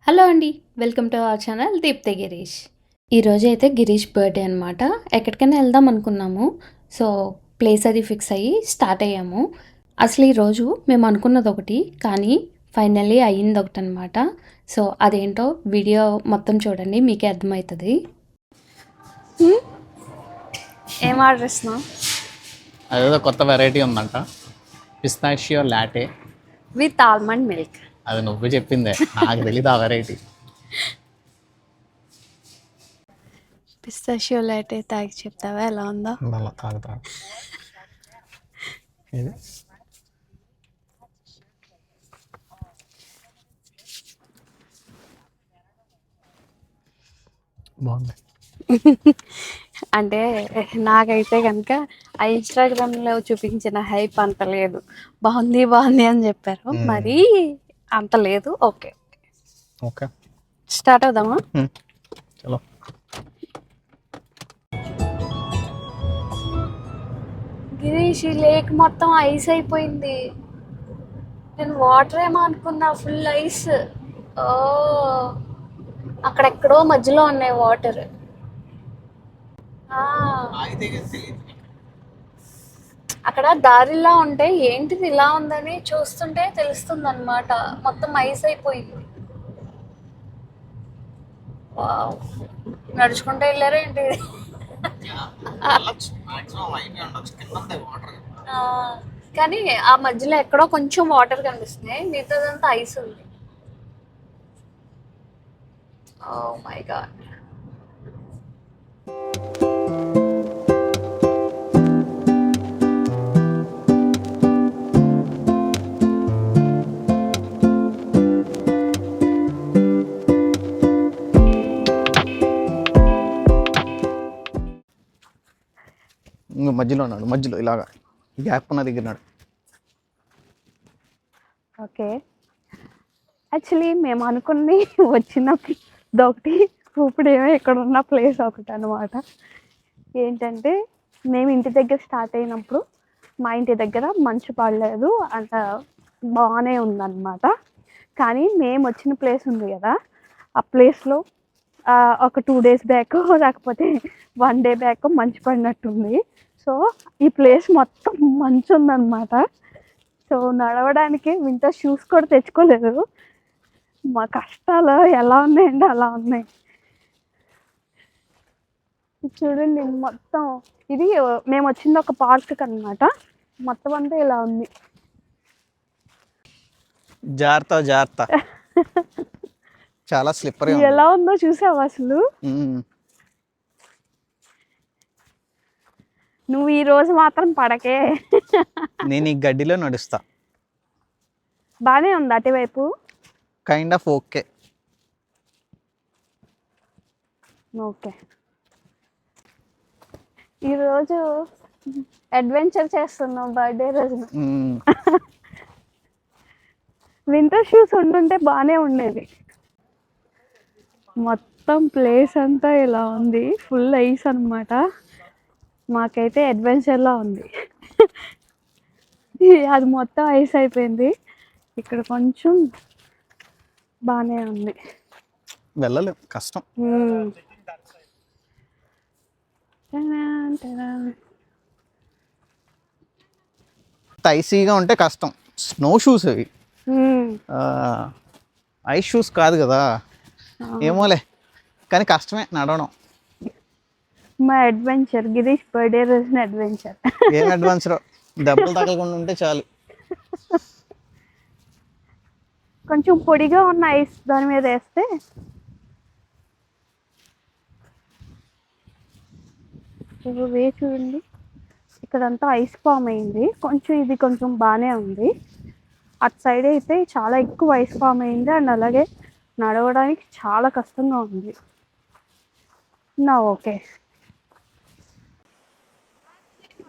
Hello అండి. Welcome to our channel Deepthi Girish. ఈరోజు అయితే గిరీష్ బర్త్డే అనమాట. ఎక్కడికైనా వెళ్దాం అనుకున్నాము. సో ప్లేస్ అది ఫిక్స్ అయ్యి స్టార్ట్ అయ్యాము. అసలు ఈరోజు మేము అనుకున్నది ఒకటి, కానీ ఫైనల్లీ అయ్యింది ఒకటి అనమాట. సో అదేంటో వీడియో మొత్తం చూడండి, మీకే అర్థమవుతుంది. ఏం ఆర్డర్ ఇస్తున్నావు? అదేదో కొత్త వెరైటీ ఉందంట, pistachio latte with almond milk. అది నువ్వు చెప్పిందే, నాకు తెలీదు ఆ వెరైటీ. పిస్తాషియో లాటే తాగి చెప్తావా ఎలా ఉందో? తాగుతా. ఇది బాగుంది. అంటే నాకైతే కనుక ఆ ఇన్స్టాగ్రామ్లో చూపించిన హైప్ అంత లేదు. బాగుంది బాగుంది అని చెప్పారు, మరి అంత లేదు. ఓకే ఓకే, స్టార్ట్ అవుదామా? చలో. గిరీష్, ఈ లేక్ మొత్తం ఐస్ అయిపోయింది. నేను వాటర్ ఏమో అనుకున్నా, ఫుల్ ఐస్. ఓ, అక్కడెక్కడో మధ్యలో ఉన్నాయి వాటర్. అక్కడ దారిలా ఉంటే ఏంటిది ఇలా ఉందని చూస్తుంటే తెలుస్తుంది అనమాట. మొత్తం ఐస్ అయిపోయింది. వావ్, నడుచుకుంటూ వెళ్ళారా ఏంటి? కానీ ఆ మధ్యలో ఎక్కడో కొంచెం వాటర్ కనిపిస్తున్నాయి, మిగతాదంతా ఐస్ ఉంది. Oh my god. మధ్యలో ఉన్నాడు, మధ్యలో ఇలాగా గ్యాప్ ఉన్న దగ్గర. ఓకే, యాక్చువల్లీ మేము అనుకుని వచ్చినప్పుడు ఒకటి, ఇప్పుడేమో ఇక్కడ ఉన్న ప్లేస్ ఒకటి అనమాట. ఏంటంటే మేము ఇంటి దగ్గర స్టార్ట్ అయినప్పుడు మా ఇంటి దగ్గర మంచు పడలేదు, అంత బాగానే ఉందన్నమాట. కానీ మేము వచ్చిన ప్లేస్ ఉంది కదా, ఆ ప్లేస్లో ఒక 2 days బ్యాక్ లేకపోతే 1 day బ్యాక్ మంచు పడినట్టుంది. సో ఈ ప్లేస్ మొత్తం మంచు ఉందన్నమాట. సో నడవడానికి వింటర్ షూస్ కూడా తెచ్చుకోలేదు. మా కష్టాలు ఎలా ఉన్నాయంటే అలా ఉన్నాయి. చూడండి మొత్తం, ఇది మేము వచ్చింది ఒక పార్క్ అన్నమాట. మొత్తం అంతా ఇలా ఉంది. జాగ్రత్త జాగ్రత్త, చాలా స్లిప్పరీ. ఎలా ఉందో చూసావా అసలు? నువ్వు ఈ రోజు మాత్రం పడకే. నేను ఈ గడ్డిలో నడుస్తా. బానే ఉంది అటువైపు. Kind of okay. ఓకే, ఈరోజు అడ్వెంచర్ చేస్తున్నాం బర్త్డే రోజున. వింటర్ షూస్ ఉండుంటే బాగానే ఉండేది. మొత్తం ప్లేస్ అంతా ఇలా ఉంది, ఫుల్ ఐస్ అనమాట. మాకైతే అడ్వెంచర్లా ఉంది. అది మొత్తం ఐస్ అయిపోయింది. ఇక్కడ కొంచెం బాగానే ఉంది. వెళ్ళలేం, కష్టం. ఐసీగా ఉంటే కష్టం. స్నో షూస్ అవి, ఐస్ షూస్ కాదు కదా. ఏమోలే, కానీ కష్టమే నడవడం. మా అడ్వెంచర్, గిరీష్ బర్త్డే రోజున అడ్వెంచర్. ఏం అడ్వెంచర్, దెబ్బలు తగలకుండా ఉంటే చాలు. కొంచెం పొడిగా ఉన్న ఐస్ దాని మీద వేస్తే చూడండి, ఇక్కడంతా ఐస్ ఫామ్ అయింది. కొంచెం ఇది కొంచెం బాగానే ఉంది. అటు సైడ్ అయితే చాలా ఎక్కువ ఐస్ ఫామ్ అయింది, అండ్ అలాగే నడవడానికి చాలా కష్టంగా ఉంది. నా ఓకే,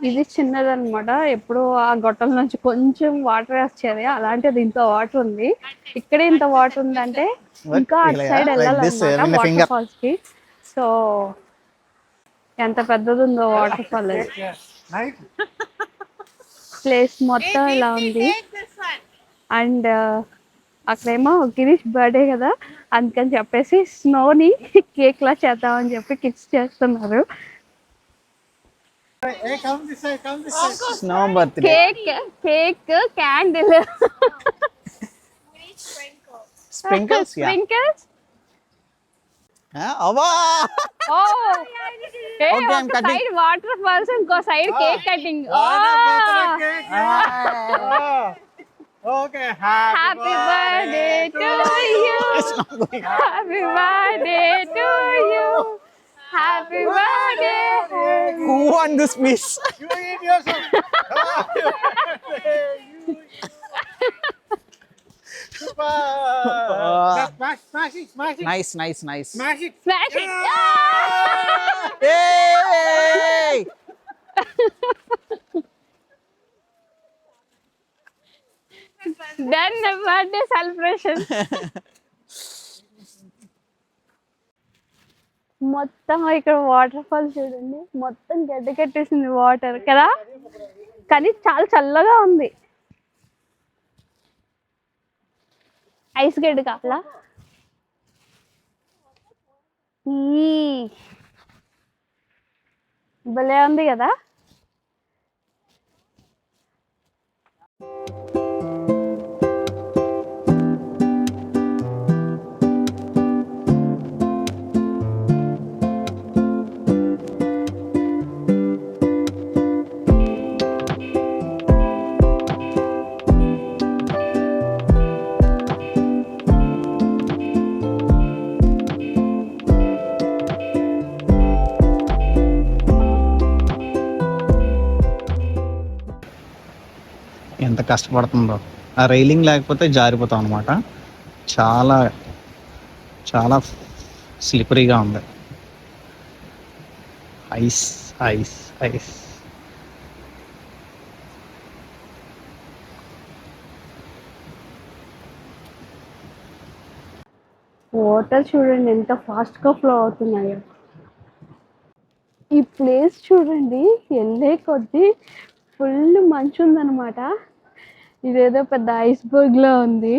ఇది చిన్నదన్నమాట. ఎప్పుడు ఆ గొట్టల నుంచి కొంచెం వాటర్ వచ్చేది, అలాంటిది దీంతో వాటర్ ఉంది. ఇక్కడే ఇంత వాటర్ ఉందంటే ఇంకా అటు సైడ్ వెళ్ళాలన్నమాట వాటర్ ఫాల్స్ కి. సో ఎంత పెద్దది ఉందో వాటర్ ఫాల్. ప్లేస్ మొత్తం ఇలా ఉంది. అండ్ అక్కడేమో గిరీష్ బర్త్డే కదా, అందుకని చెప్పేసి స్నోని కేక్లా చేద్దామని చెప్పి కిడ్స్ చేస్తున్నారు. Snow birthday. Cake candle sprinkles. Sprinkles. అవ్వా సైడ్ వాటర్ ఫాల్స్, ఇంకో side cake cutting. Happy birthday to you, happy birthday to you, happy birthday. Who won this miss? You eat yourself. Super. Smash it. Nice. Smash it. Smash it. Yay! Done the birthday celebration. మొత్తం ఇక్కడ water fall చూడండి, మొత్తం గడ్డ కట్టేసింది water కదా, కానీ చాలా చల్లగా ఉంది. ఐస్ గడ్డ కావాలా? భలే ఉంది కదా. ఎంత కష్టపడుతుందో. ఆ రైలింగ్ లేకపోతే జారిపోతాం అనమాట. చాలా చాలా స్లిపరీగా ఉంది. ఐస్. వాటర్ చూడండి ఎంత ఫాస్ట్గా ఫ్లో అవుతున్నాయో. ఈ ప్లేస్ చూడండి, వెళ్ళే కొద్దీ ఫుల్ మంచు ఉందన్నమాట. ఇదేదో పెద్ద ఐస్బర్గ్లో ఉంది.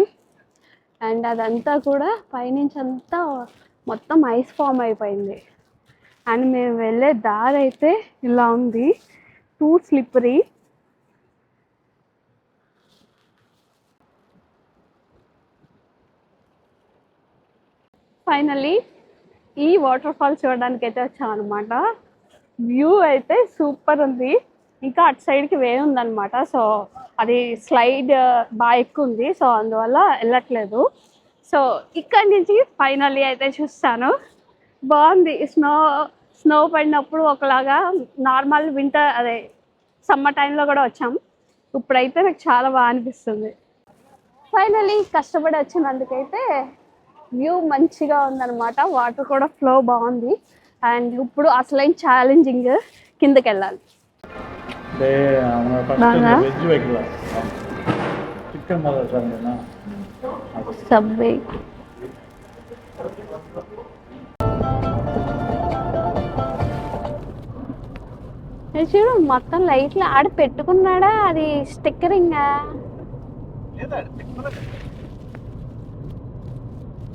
అండ్ అదంతా కూడా పైనుంచి అంతా మొత్తం ఐస్ ఫామ్ అయిపోయింది. అండ్ మేము వెళ్ళే దారి అయితే ఇలా ఉంది, టూ స్లిప్పరీ. ఫైనల్లీ ఈ వాటర్ ఫాల్ చూడడానికి అయితే వచ్చాం అనమాట. వ్యూ అయితే సూపర్ ఉంది. ఇంకా అటు సైడ్కి వే ఉందన్నమాట. సో అది స్లైడ్ బాగా ఎక్కువ ఉంది, సో అందువల్ల వెళ్ళట్లేదు. సో ఇక్కడి నుంచి ఫైనల్లీ అయితే చూస్తాను. బాగుంది. స్నో పడినప్పుడు ఒకలాగా, నార్మల్ వింటర్ అదే సమ్మర్ టైంలో కూడా వచ్చాం. ఇప్పుడైతే నాకు చాలా బాగా అనిపిస్తుంది. ఫైనల్లీ కష్టపడి వచ్చినందుకైతే వ్యూ మంచిగా ఉందన్నమాట. వాటర్ కూడా ఫ్లో బాగుంది. అండ్ ఇప్పుడు అసలైన ఛాలెంజింగ్, కిందకి వెళ్ళాలి. సబ్వే చూడు, మొత్తం లైట్లు ఆడ పెట్టుకున్నాడా, అది స్టిక్కరింగ్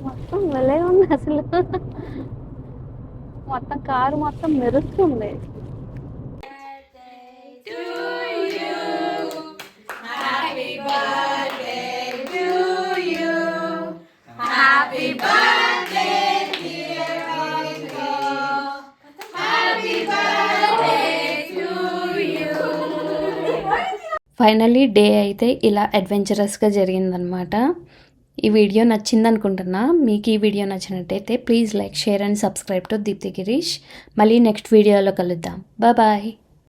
మొత్తం భలే ఉంది అసలు. మొత్తం కారు మొత్తం మెరుస్తుంది. ఫైనల్లీ డే అయితే ఇలా అడ్వెంచరస్గా జరిగిందనమాట. ఈ వీడియో నచ్చింది అనుకుంటున్నా. మీకు ఈ వీడియో నచ్చినట్టయితే please like, share and subscribe to Deepthi Girish. మళ్ళీ నెక్స్ట్ వీడియోలో కలుద్దాం. బాయ్.